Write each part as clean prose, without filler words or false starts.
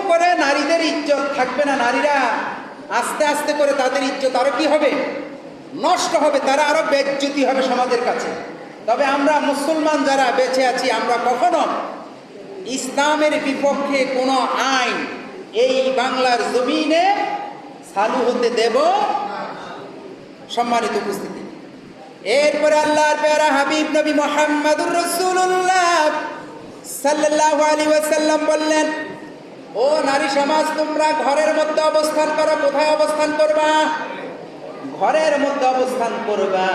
করে নারীদের ইজ্জত থাকবে না, নারীরা আস্তে আস্তে করে তাদের ইজ্জত আরো কি হবে, নষ্ট হবে, তারা আরো বেজ্জতি হবে সমাজের কাছে। তবে আমরা মুসলমান যারা বেঁচে আছি, আমরা কখনো ইসলামের বিপক্ষে কোনো আইন এই বাংলার জমিনে চালু হতে দেব। সম্মানিত উপস্থিতি, এরপরে আল্লাহর প্যারা হাবিব নবী মুহাম্মদুর রাসূলুল্লাহ সাল্লাল্লাহু আলাইহি ওয়াসাল্লাম বললেন, ও নারী সমাজ, তোমরা ঘরের মধ্যে অবস্থান করো। কোথায় অবস্থান করবা? ঘরের মধ্যে অবস্থান করবা।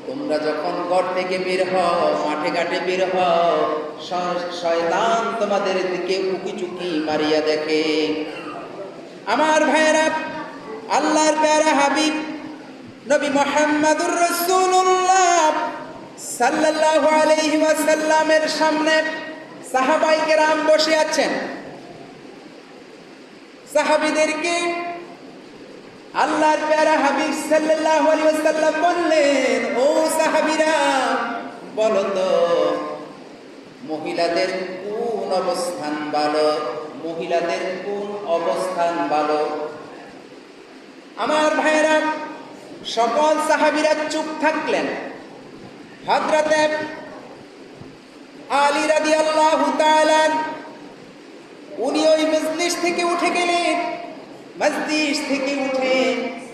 তোমরা যখন ঘর থেকে বের হও, মাঠে ঘাটে বের হও, শয়তান তোমাদের দিকে উকি চুকি মারিয়া দেখে। আমার ভাইয়েরা, আল্লাহর প্যারা হাবিব নবী মুহাম্মদুর রাসূলুল্লাহ সাল্লাল্লাহু আলাইহি ওয়াসাল্লামের সামনে সাহাবায়ে কেরাম বসে আছেন। সাহাবীদেরকে আল্লাহর প্যারা হাবিব সাল্লাল্লাহু আলাইহি ওয়াসাল্লাম বললেন, ও সাহাবীরা, বলো তো মহিলাদের কোন অবস্থান ভালো, মহিলাদের কোন অবস্থান ভালো? আমার ভাইয়েরা, সকল সাহাবীরা চুপ থাকলেন। হযরতে আলী রাদিয়াল্লাহু তাআলা উনি ওই মজলিস থেকে উঠে গেলেন। মজলিস থেকে উঠে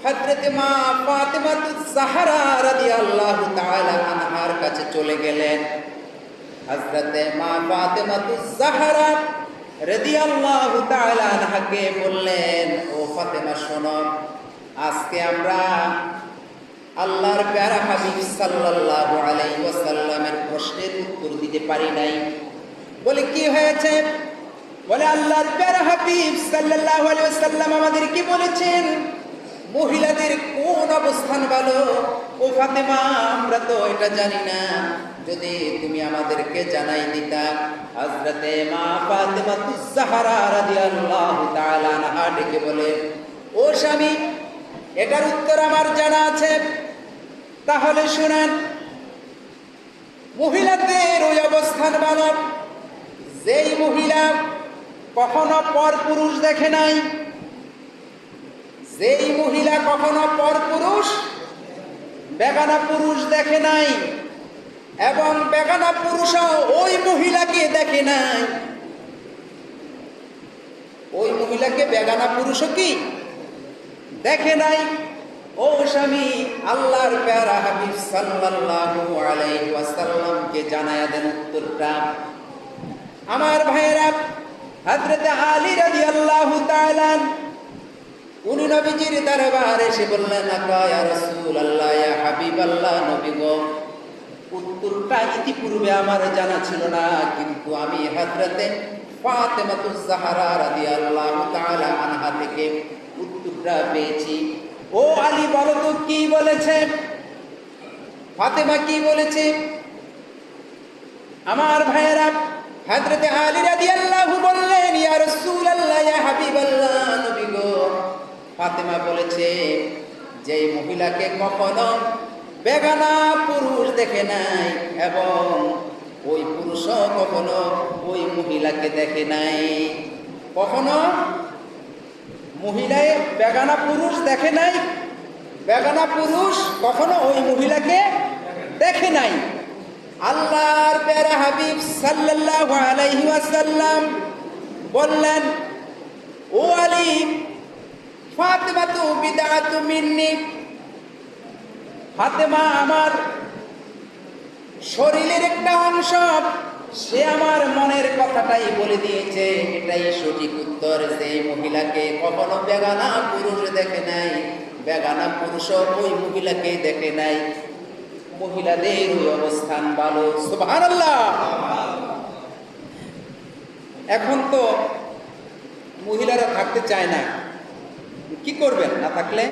হযরতে মা ফাতেমাতুজ জাহরা রাদিয়াল্লাহু তাআলা আনহার কাছে চলে গেলেন। হযরতে মা ফাতেমাতুজ জাহরা রাদিয়াল্লাহু তাআলা আনহাকে বললেন, ও ফাতেমা, শোনো, আজকে আমরা আল্লাহর প্যারা হাবিব সাল্লাল্লাহু আলাইহি ওয়াসাল্লামের প্রশ্নের উত্তর দিতে পারি নাই। বলে, কি হয়েছে? বলে, আল্লাহর প্যারা হাবিব সাল্লাল্লাহু আলাইহি ওয়াসাল্লাম আমাদের কি বলেছেন মহিলাদের কোন অবস্থান ভালো? ও ফাতেমা, আমরা তো এটা জানি না, যদি তুমি আমাদেরকে জানাই দিতা। হযরতে মা ফাতেমাতুজ জাহরা রাদিয়াল্লাহু তাআলা আনহা ডেকে বলে, ও স্বামী, এটার উত্তর আমার জানা আছে, তাহলে শুনেন। মহিলাদের ওই অবস্থান ভালো যেই মহিলা কখনো পর পুরুষ দেখে নাই, যেই মহিলা কখনো পর পুরুষ বেগানা পুরুষ দেখে নাই, এবং বেগানা পুরুষও ওই মহিলাকে দেখে নাই। ওই মহিলাকে বেগানা পুরুষও কি দেখে নাই। ও স্বামী, আল্লাহর প্যারা হাবিব সাল্লাল্লাহু আলাইহি ওয়াসাল্লামকে জানায়া দেন উত্তরটা। আমার ভাইয়েরা, হযরতে আলী রাদিয়াল্লাহু তাআলা উনি নবীজির দরবারে এসে বললেন, ইয়া রাসূলুল্লাহ, ইয়া হাবিবাল্লাহ, নবী গো, উত্তরটা ইতিপূর্বে আমার জানা ছিল না, কিন্তু আমি হযরতে ফাতেমাতুজ জাহরা রাদিয়াল্লাহু তাআলা আনহা থেকে উত্তরটা পেয়েছি। ও আলী, বলো তো কি বলেছে? ফাতেমা কি বলেছে? আমার ভাইয়েরা, হযরতে আলী রাদিয়াল্লাহু বললেন, ইয়া রাসূলুল্লাহ, ইয়া হাবিবাল্লাহ, নবী গো, ফাতেমা বলেছে যে মহিলাকে কখনো বেগানা পুরুষ দেখে নাই, এবং ওই পুরুষও কখনো ওই মহিলাকে দেখে নাই। কখনো মহিলায় বেগানা পুরুষ দেখে নাই, বেগানা পুরুষ কখনো ওই মহিলাকে দেখে নাই। আল্লাহর প্যারা হাবিব সাল্লাল্লাহু আলাইহি ওয়াসাল্লাম বললেন, ও আলী, ফাতেমা তু বিদআতু মিন্নি, ফাতেমা আমার শরীরের একটা অংশ, সে আমার মনের কথাটাই বলে দিয়েছে, এটাই সঠিক উত্তর। যে মহিলাকে কখনো বেগানা পুরুষ দেখে নাই, বেগানা পুরুষও ওই মহিলাকে দেখে নাই, মহিলাদের ওই অবস্থান ভালো। সুবহানাল্লাহ। এখন তো মহিলারা থাকতে চায় না, কি করবেন? না থাকলে